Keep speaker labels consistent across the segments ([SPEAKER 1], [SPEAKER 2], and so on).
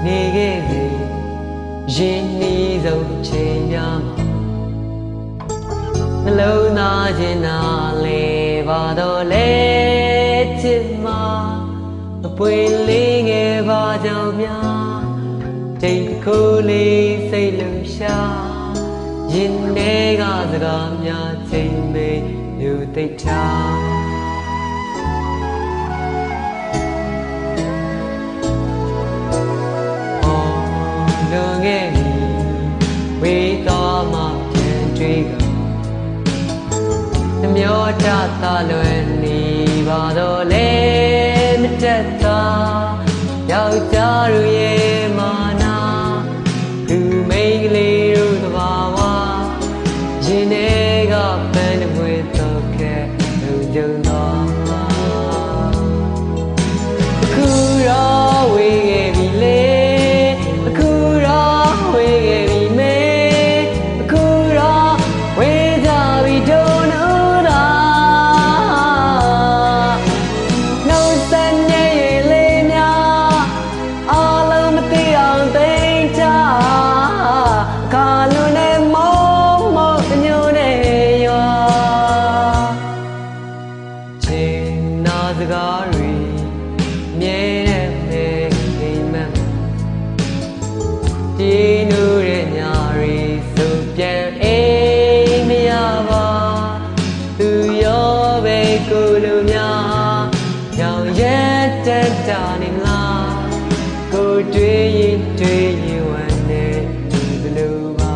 [SPEAKER 1] နေခဲ့ပြီရင်းနှီးဆုံးချိန်များမှာနှလုံးသားချင်းနာလေပါတော့လေချစ်မှာအပွင့်လေးငယ်ပါကြောင့်များတိတ်ခိုးလေးစိတ်လုံရှာရင်ထဲကစကားများချိန်မေးလူသိထားလွန်ခဲ့ပြီဝေးတော်မှပြန်တွေ့ကနှမျောတသလွယ်နေပါတော့လေမတက်တာယောက်ျားတို့ရဲ့မာနာသူမိန်းကလေးတို့သဘာဝရင်ထဲကပန်းတစ်ပွေတော့ခဲ့လူကြုံတော့အခုတော့ဝေးခဲ့ပြီလေစကားတွေမြဲတဲ့နေအိမ်မက်ဒီနူရဲ့ညာရီဆိုပြန်အိမ်မရပါသူရောပဲကိုလူများရောင်ရက်တက်တာနေမလားကိုတွေ့ရင်တွေ့ရင်ဝမ်းနေဒီဘလို့ပါ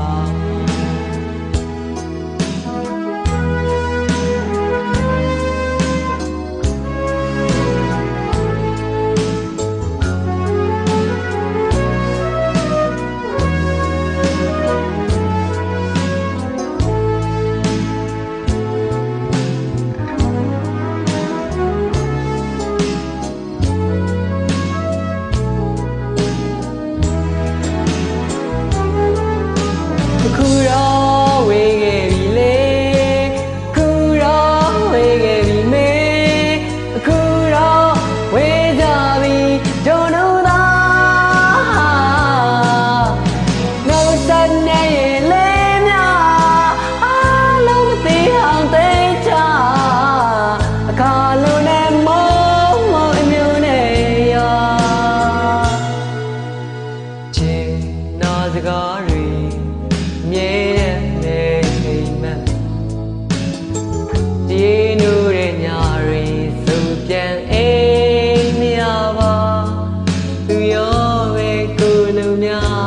[SPEAKER 1] ခုတော့ဝေးခဲ့ပြီလေခုတော့ဝေးခဲ့ပြီမေခုတော့ဝေးကြပြီတို့တို့သာနှုတ်ဆက်နေရင်လေးများအားလုံးမသိအောင်သိချအခါလုံးနဲ့မောမောအမျိုးနဲ့ရောချင်နာစကားတွေမြဲတဲ့နေအိမ်မက်ဒီနူရဲ့ညာရီဆိုပြန်အိမ်မရပါသူရောပဲကိုလူများ